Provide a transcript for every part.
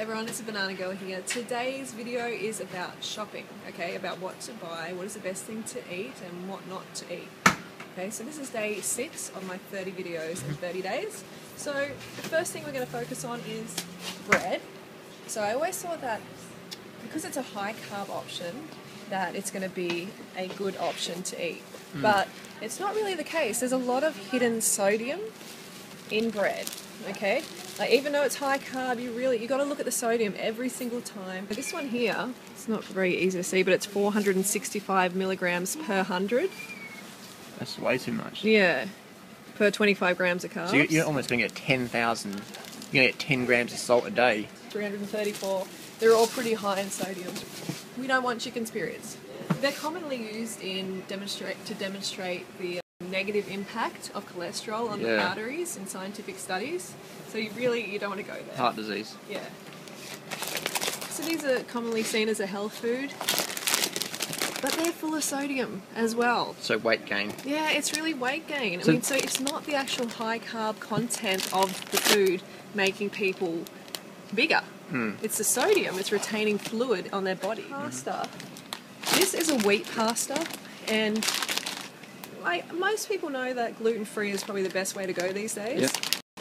everyone, it's a Banana Girl here. Today's video is about shopping, okay? About what to buy, what is the best thing to eat, and what not to eat. Okay, so this is day 6 of my 30 videos in 30 days. So the first thing we're going to focus on is bread. So I always thought that because it's a high carb option, that it's going to be a good option to eat. But it's not really the case. There's a lot of hidden sodium in bread, okay? Like, even though it's high carb, you got to look at the sodium every single time. This one here, it's not very easy to see, but it's 465 milligrams per 100. That's way too much. Yeah, per 25 grams of carbs. So you're almost going to get 10,000, you're going to get 10 grams of salt a day. 334. They're all pretty high in sodium. We don't want chicken's periods. They're commonly used to demonstrate the negative impact of cholesterol on the arteries in scientific studies. So you don't want to go there. Heart disease. Yeah. So these are commonly seen as a health food, but they're full of sodium as well. So weight gain. Yeah, it's really weight gain. So it's not the actual high carb content of the food making people bigger. It's the sodium. It's retaining fluid on their body. Pasta. This is a wheat pasta, and most people know that gluten-free is probably the best way to go these days. Yep.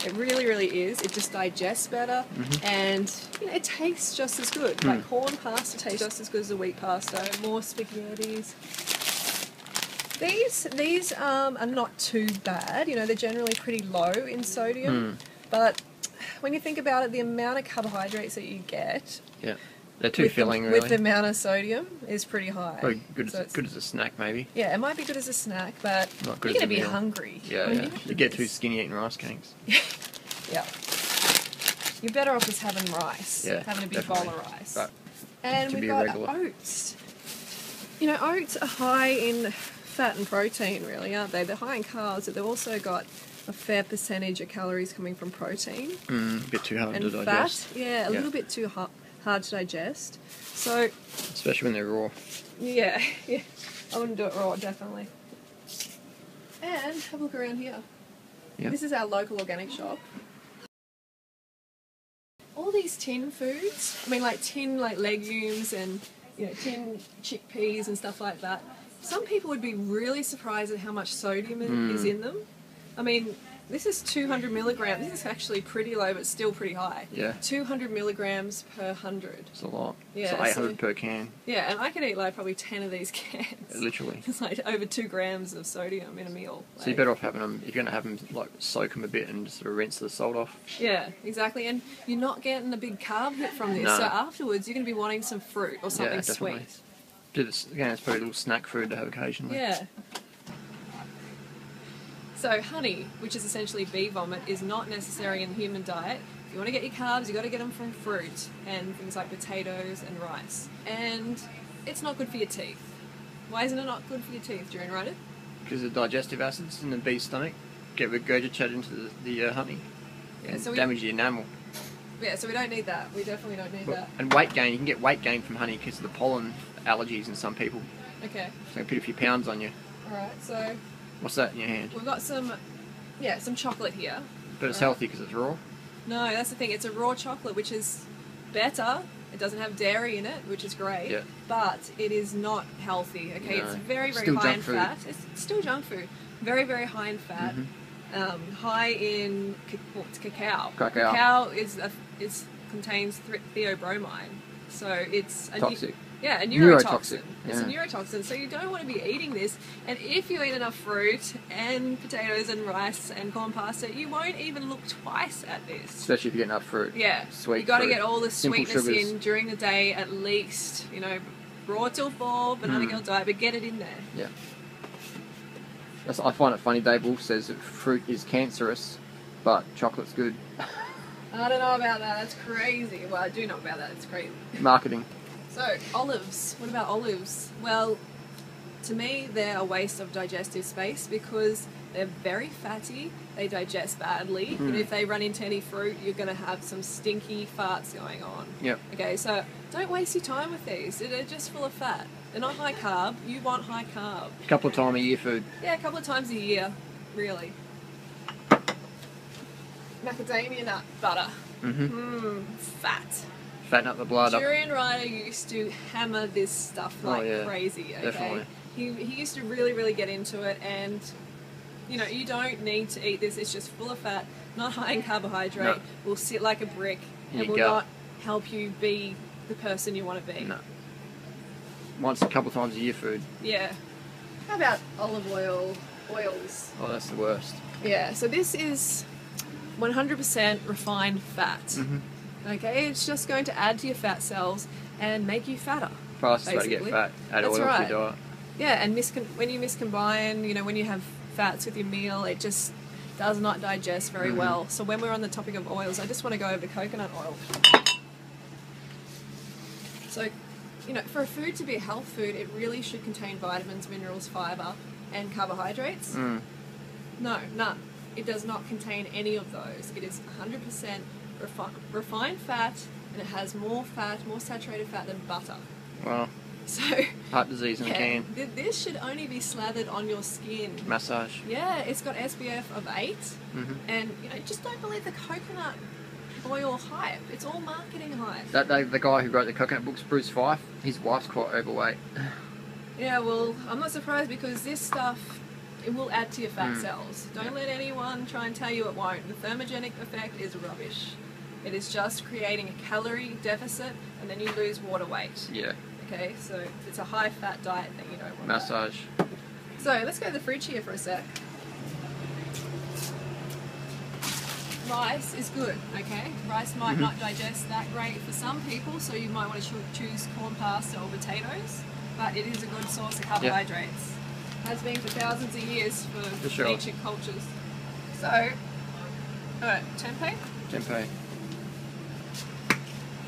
It really, really is. It just digests better, and it tastes just as good. Like corn pasta tastes just as good as the wheat pasta. More spaghettis. These are not too bad. They're generally pretty low in sodium, but when you think about it, the amount of carbohydrates that you get, they're too filling, really. With the amount of sodium is pretty high. Probably good as a snack, maybe. Yeah, it might be good as a snack, but not good you're as going to be meal. hungry. Yeah. You get too skinny eating rice cakes. Yeah. You're better off just having rice. Yeah, having a big bowl of rice. But and we've got oats. Oats are high in fat and protein, really, aren't they? They're high in carbs, but they've also got a fair percentage of calories coming from protein. A bit too hard to digest. Fat, a little bit too hard to digest. So, especially when they're raw. Yeah. I wouldn't do it raw, definitely. And have a look around here. Yep. This is our local organic shop. All these tin foods, tin legumes and tin chickpeas and stuff like that. Some people would be really surprised at how much sodium is in them. This is 200 milligrams. This is actually pretty low, but still pretty high. Yeah. 200 milligrams per 100. It's a lot. Yeah, it's 800 per can. Yeah, and I can eat probably 10 of these cans. Literally. It's over 2 grams of sodium in a meal. So you're better off having them, if you're going to have them, soak them a bit and just sort of rinse the salt off. Yeah, exactly. And you're not getting a big carb hit from this. No. So afterwards, you're going to be wanting some fruit or something sweet. It's probably a little snack food to have occasionally. Yeah. So honey, which is essentially bee vomit, is not necessary in the human diet. If you want to get your carbs, you've got to get them from fruit and things like potatoes and rice. And it's not good for your teeth. Why isn't it not good for your teeth, Durianrider? Because the digestive acids in the bee's stomach get regurgitated into the honey and damage the enamel. Yeah, so we don't need that. We definitely don't need that. And weight gain, you can get weight gain from honey because of the pollen allergies in some people. Okay. So put a few pounds on you. Alright, so... What's that in your hand? We've got some chocolate here. But it's healthy because it's raw? No, that's the thing. It's a raw chocolate, which is better. It doesn't have dairy in it, which is great. Yeah. But it is not healthy, okay? No. It's very, very high in fat. It's still junk food. Very, very high in fat. High in cacao. Cacao contains theobromine. So it's... toxic. Yeah, a neurotoxin. It's a neurotoxin, so you don't want to be eating this. And if you eat enough fruit and potatoes and rice and corn pasta, you won't even look twice at this. Especially if you get enough fruit. Yeah. Sweet you got to fruit. get all the sweetness in during the day at least. Raw till 4, Banana Girl diet, but get it in there. Yeah. I find it funny, Dave Wolf says that fruit is cancerous, but chocolate's good. I don't know about that. That's crazy. Well, I do know about that. It's crazy. Marketing. So, olives. What about olives? Well, to me, they're a waste of digestive space because they're very fatty, they digest badly. If they run into any fruit, you're going to have some stinky farts going on. Yep. Okay, so don't waste your time with these. They're just full of fat. They're not high carb. You want high carb. A couple of times a year food. Yeah, a couple of times a year, really. Macadamia nut butter. Fat. Fatten up the blood up. Durianrider used to hammer this stuff like crazy, okay? Definitely. He used to really get into it, and you know, you don't need to eat this. It's just full of fat, not high in carbohydrate, will sit like a brick, and will not help you be the person you want to be. No. Once a couple times a year food. Yeah. How about olive oils? Oh, that's the worst. Yeah, so this is 100% refined fat. Okay, it's just going to add to your fat cells and make you fatter. Fastest way to get fat. Add oil to your diet. Yeah, and when you miscombine, you know, when you have fats with your meal, it just does not digest very well. So when we're on the topic of oils, I just want to go over to coconut oil. So, you know, for a food to be a health food, it really should contain vitamins, minerals, fibre, and carbohydrates. No, none. It does not contain any of those. It is 100% refined fat, and it has more fat, more saturated fat than butter. Wow. So heart disease in a can. This should only be slathered on your skin. Massage. Yeah, it's got SPF of 8, and you know, just don't believe the coconut oil hype. It's all marketing hype. The guy who wrote the coconut books, Bruce Fife, his wife's quite overweight. Yeah, well, I'm not surprised, because this stuff, it will add to your fat cells. Don't let anyone try and tell you it won't. The thermogenic effect is rubbish. It is just creating a calorie deficit, and then you lose water weight. Yeah. Okay, so it's a high-fat diet that you don't want. Massage. So let's go to the fridge here for a sec. Rice is good, okay? Rice might not digest that great for some people, so you might want to choose corn pasta or potatoes, but it is a good source of carbohydrates. Has been for thousands of years for ancient cultures. So, alright, tempeh? Tempeh.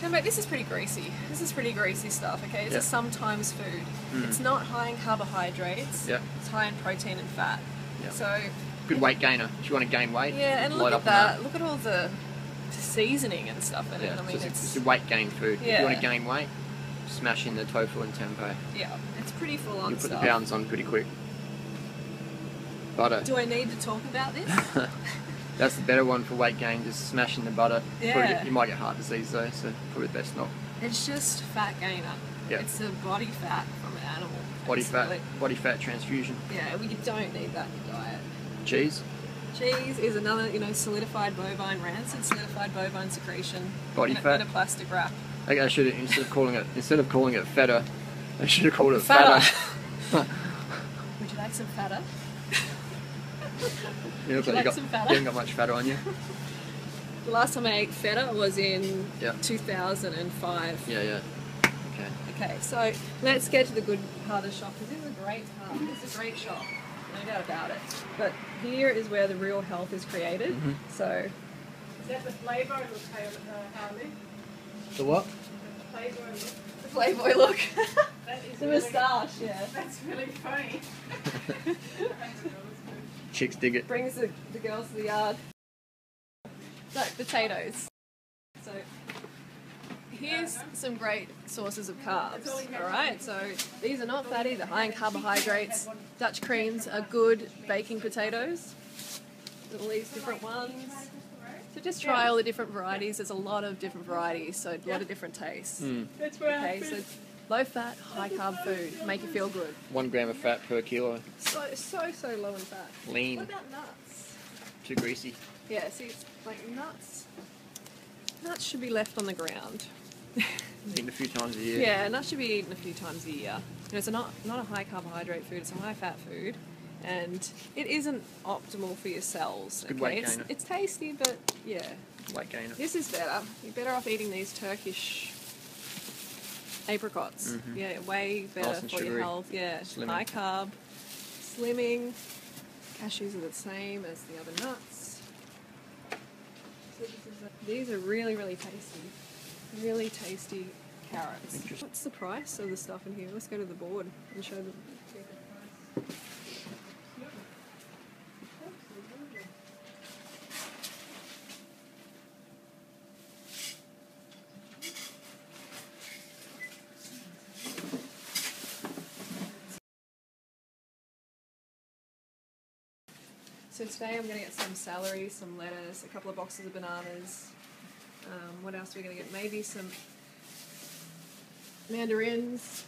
Tempeh, this is pretty greasy. This is pretty greasy stuff, okay? It's a sometimes food. It's not high in carbohydrates. It's high in protein and fat. So good weight gainer if you want to gain weight. Yeah, and look at that. Look at all the seasoning and stuff in it. I mean, it's a weight gain food. If you want to gain weight, smash in the tofu and tempeh. Yeah, it's pretty full on stuff. You put the pounds on pretty quick. Butter. Do I need to talk about this? That's the better one for weight gain, just smashing the butter. Yeah. You might get heart disease though, so probably best not. It's just fat gainer. It's the body fat from an animal. Body fat transfusion. Yeah, we don't need that in your diet. Cheese? Cheese is another, you know, solidified bovine, rancid solidified bovine secretion. Body fat? In a plastic wrap. Okay, I should have, instead of calling it feta, I should have called it fatter. Would you like some fatter? You look like you haven't got much fatter on you. The last time I ate feta was in 2005. Yeah. Okay, so let's get to the good part of the shop, because this is a great part. This is a great shop, no doubt about it. But here is where the real health is created. So, is that the flavour look, Harley? The what? The Playboy look. The Playboy look. The moustache, That's really funny. Chicks dig it. Brings the girls to the yard. So, potatoes. So, here's some great sources of carbs, alright? So, these are not fatty, they're high in carbohydrates. Dutch creams are good baking potatoes. All these different ones. So just try all the different varieties. There's a lot of different varieties, so a lot of different tastes. Okay, so low fat, high carb food. Make you feel good. 1 gram of fat per kilo. So low in fat. Lean. What about nuts? Too greasy. Yeah, see, it's like nuts. Nuts should be left on the ground. Eaten a few times a year. Yeah, nuts should be eaten a few times a year. You know, it's not a high carbohydrate food, it's a high fat food. And it isn't optimal for your cells. Good weight gainer. It's tasty, but yeah. Weight gainer. This is better. You're better off eating these Turkish apricots. Yeah, way better for your health. Yeah, Slimming. High carb, slimming. Cashews are the same as the other nuts. So these are really, really tasty. Really tasty carrots. What's the price of the stuff in here? Let's go to the board and show them. So today I'm going to get some celery, some lettuce, a couple of boxes of bananas. What else are we going to get? Maybe some mandarins.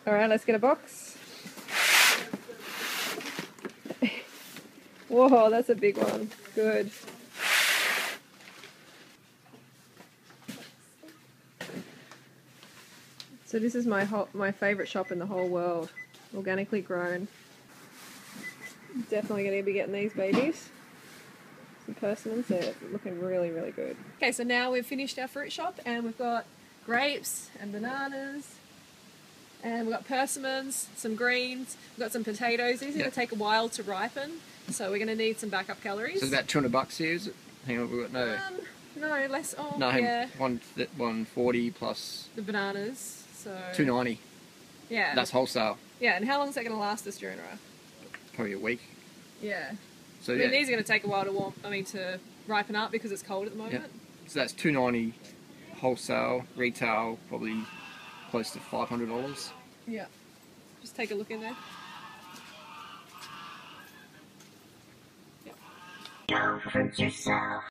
Alright, let's get a box. Whoa, that's a big one. Good. So this is my favourite shop in the whole world. Organically grown. Definitely going to be getting these babies. Some persimmons, they're looking really, really good. Okay, so now we've finished our fruit shop and we've got grapes and bananas and we've got persimmons, some greens, we've got some potatoes. These are going to take a while to ripen, so we're going to need some backup calories. So it's about $200 here, is it? Hang on, we've got no... no, less. Oh, no, yeah. 140 plus... the bananas, so... $290. Yeah. That's wholesale. Yeah, and how long is that going to last us, Durianrider? Probably a week. Yeah. So I mean, these are going to take a while to ripen up because it's cold at the moment. Yeah. So that's $290 wholesale, retail probably close to $500. Yeah. Just take a look in there. Don't fruit yourself.